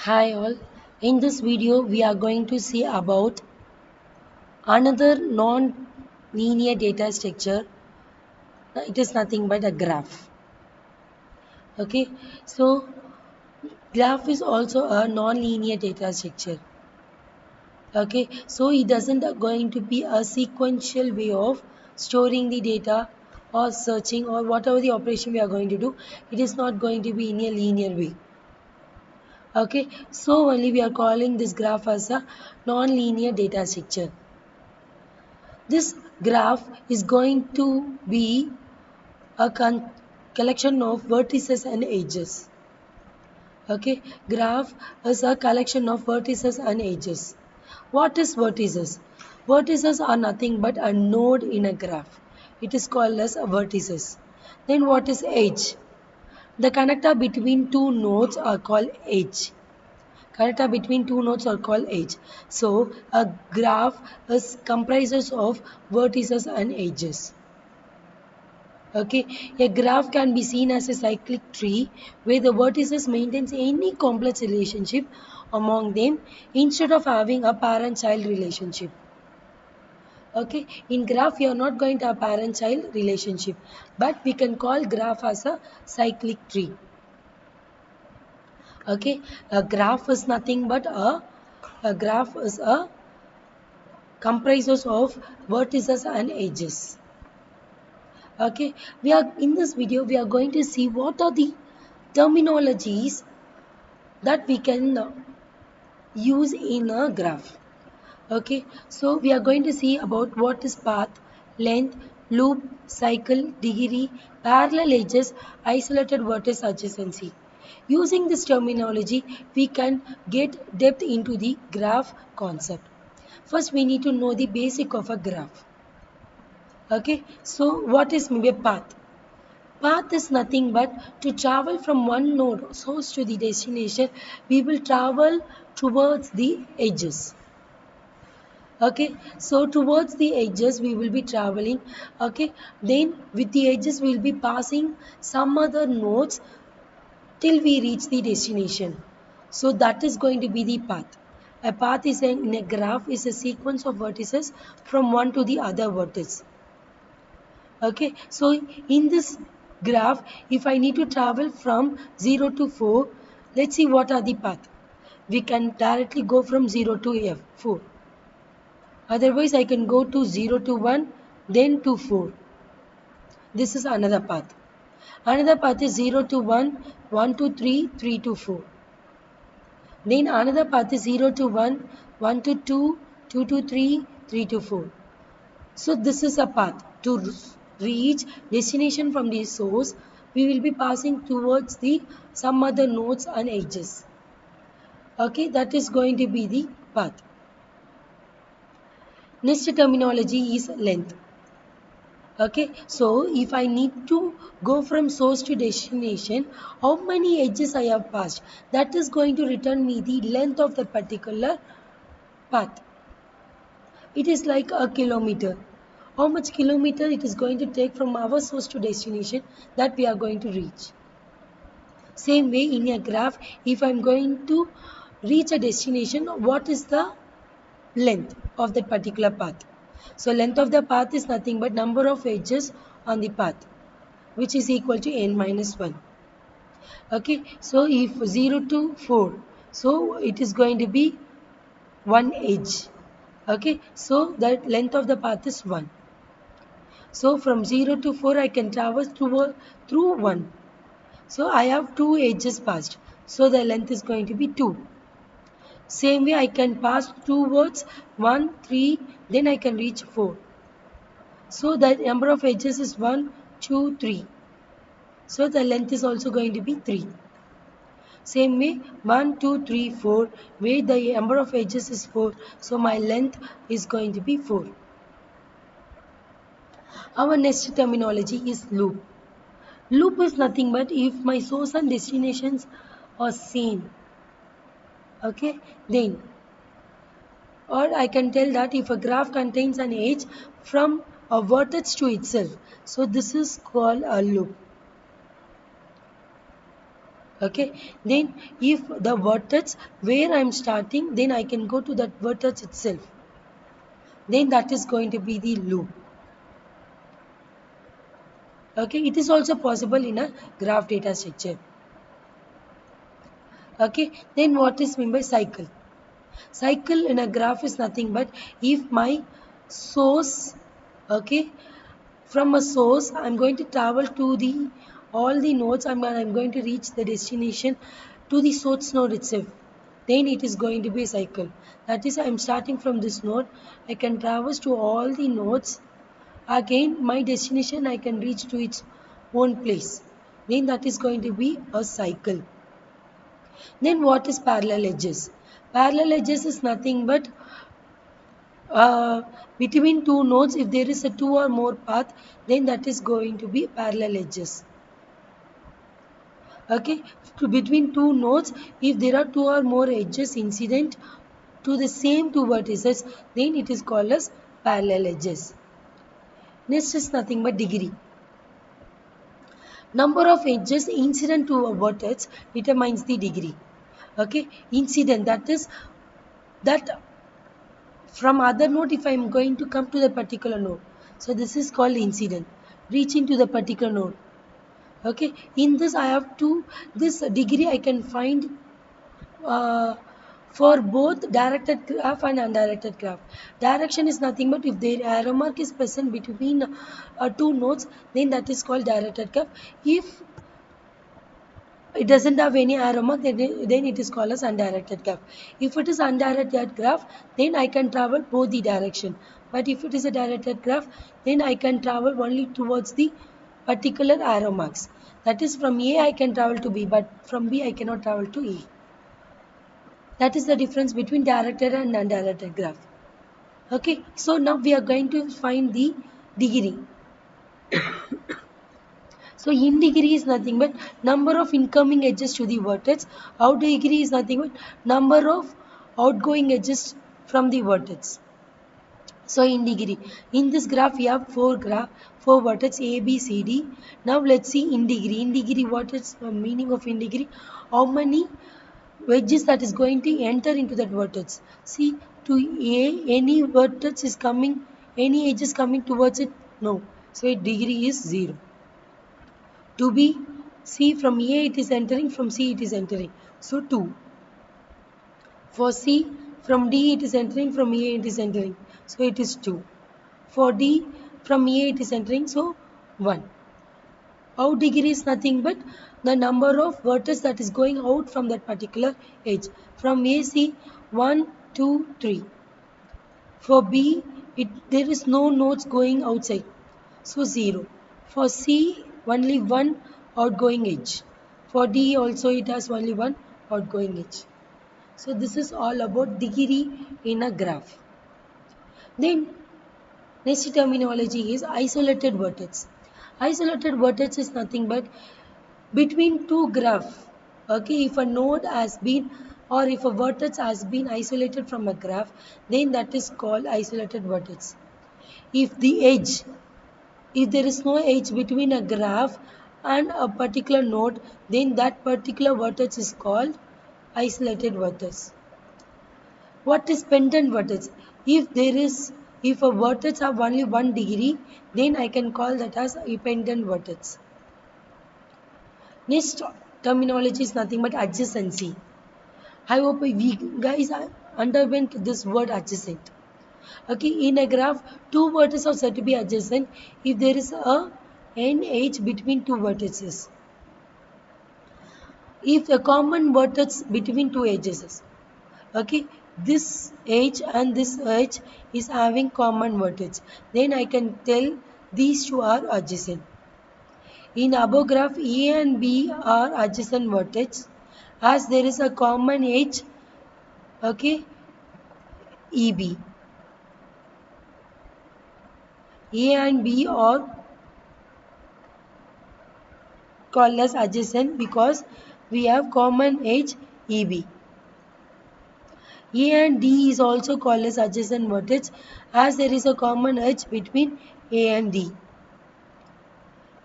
Hi all. In this video we are going to see about another non-linear data structure. It is nothing but a graph. Okay. So graph is also a non-linear data structure. Okay. So it doesn't going to be a sequential way of storing the data or searching or whatever the operation we are going to do. It is not going to be in a linear way. Okay. So only we are calling this graph as a non-linear data structure. This graph is going to be a collection of vertices and edges. Okay, graph is a collection of vertices and edges. What is vertices? Vertices are nothing but a node in a graph. It is called as a vertices. Then what is edge? The connector between two nodes are called edge. Connector between two nodes are called edge. So a graph is comprises of vertices and edges. Okay, a graph can be seen as a cyclic tree where the vertices maintains any complex relationship among them instead of having a parent-child relationship. Okay, in graph we are not going to have parent-child relationship, but we can call graph as a cyclic tree. Okay, a graph is nothing but a graph is a comprises of vertices and edges. Okay, we are in this video we are going to see what are the terminologies that we can use in a graph. Okay, so we are going to see about what is path, length, loop, cycle, degree, parallel edges, isolated vertex adjacency. Using this terminology we can get depth into the graph concept. First we need to know the basic of a graph. Okay, so what is maybe a path? Path is nothing but to travel from one node source to the destination. We will travel towards the edges. Okay, so towards the edges we will be traveling. Okay, then with the edges we will be passing some other nodes till we reach the destination. So that is going to be the path. A path is in a graph is a sequence of vertices from one to the other vertex. Okay, so in this graph, if I need to travel from 0 to 4, let's see what are the path. We can directly go from 0 to F4. Otherwise, I can go to 0 to 1, then to 4. This is another path. Another path is 0 to 1, 1 to 3, 3 to 4. Then another path is 0 to 1, 1 to 2, 2 to 3, 3 to 4. So this is a path to reach destination from the source. We will be passing towards the some other nodes and edges. Okay, that is going to be the path. Next terminology is length. Okay, so if I need to go from source to destination, how many edges I have passed? That is going to return me the length of the particular path. It is like a kilometer. How much kilometer it is going to take from our source to destination that we are going to reach. Same way in a graph, if I'm going to reach a destination, what is the length of that particular path? So length of the path is nothing but number of edges on the path, which is equal to n minus 1. Okay, so if 0 to 4, so it is going to be 1 edge. Okay, so that length of the path is 1. So from 0 to 4 I can traverse through 1. So I have 2 edges passed. So the length is going to be 2. Same way I can pass towards 1, 3, then I can reach 4. So the number of edges is 1, 2, 3. So the length is also going to be 3. Same way 1, 2, 3, 4, where the number of edges is 4. So my length is going to be 4. Our next terminology is loop. Loop is nothing but if my source and destinations are same. Okay, then or I can tell that if a graph contains an edge from a vertex to itself. So this is called a loop. Okay, then if the vertex where I'm starting, then I can go to that vertex itself, then that is going to be the loop. Okay, it is also possible in a graph data structure. Okay, then what is meant by cycle? Cycle in a graph is nothing but if my source, okay, from a source I'm going to travel to the all the nodes, I'm going to reach the destination to the source node itself, then it is going to be a cycle. That is, I'm starting from this node, I can traverse to all the nodes, again my destination I can reach to its own place, then that is going to be a cycle. Then what is parallel edges? Parallel edges is nothing but uh, between two nodes, if there is a two or more path, then that is going to be parallel edges. Okay, between two nodes, if there are two or more edges incident to the same two vertices, then it is called as parallel edges. Next is nothing but degree. Number of edges incident to a vertex determines the degree. Okay, incident, that is that from other node if I am going to come to the particular node, so this is called incident, reaching to the particular node. Okay, in this I have to, this degree I can find uh, for both directed graph and undirected graph. Direction is nothing but if the arrow mark is present between two nodes, then that is called directed graph. If it doesn't have any arrow mark, then it is called as undirected graph. If it is undirected graph, then I can travel both the direction. But if it is a directed graph, then I can travel only towards the particular arrow marks. That is, from A I can travel to B, but from B I cannot travel to E. That is the difference between directed and undirected graph. Okay, so now we are going to find the degree. So in degree is nothing but number of incoming edges to the vertex. Out degree is nothing but number of outgoing edges from the vertex. So in degree, in this graph we have four vertex A, B, C, D. Now let's see in degree. In degree, what is the meaning of in degree? How many wedges that is going to enter into that vertex? See, to A, any vertex is coming, any edge is coming towards it? No. So degree is 0. To B, C from A it is entering, from C it is entering. So 2. For C, from D it is entering, from A it is entering. So it is 2. For D, from A it is entering, so 1. Out degree is nothing but the number of vertices that is going out from that particular edge. From AC, 1, 2, 3. For B, there is no nodes going outside, so 0. For C, only one outgoing edge. For D also it has only one outgoing edge. So this is all about degree in a graph. Then next terminology is isolated vertex. Isolated vertex is nothing but between two graph. Okay, if a node has been or if a vertex has been isolated from a graph, then that is called isolated vertex. If the edge, if there is no edge between a graph and a particular node, then that particular vertex is called isolated vertex. What is pendant vertex? If there is, if a vertex have only 1 degree, then I can call that as a pendant vertex. Next terminology is nothing but adjacency. I hope we guys underwent this word adjacent. Okay, in a graph, two vertices are said to be adjacent if there is a n edge between two vertices. If a common vertex between two edges, okay, this edge and this edge is having common vertex, then I can tell these two are adjacent. In above graph, A and B are adjacent vertex as there is a common edge, okay, EB. A and B are called as adjacent because we have common edge EB. A and D is also called as adjacent vertex as there is a common edge between A and D.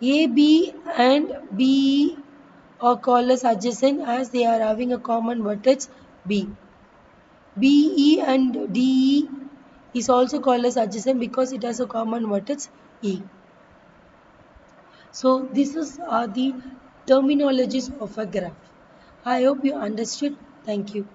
A, B and B are called as adjacent as they are having a common vertex B. BE and DE is also called as adjacent because it has a common vertex E. So this is the terminologies of a graph. I hope you understood. Thank you.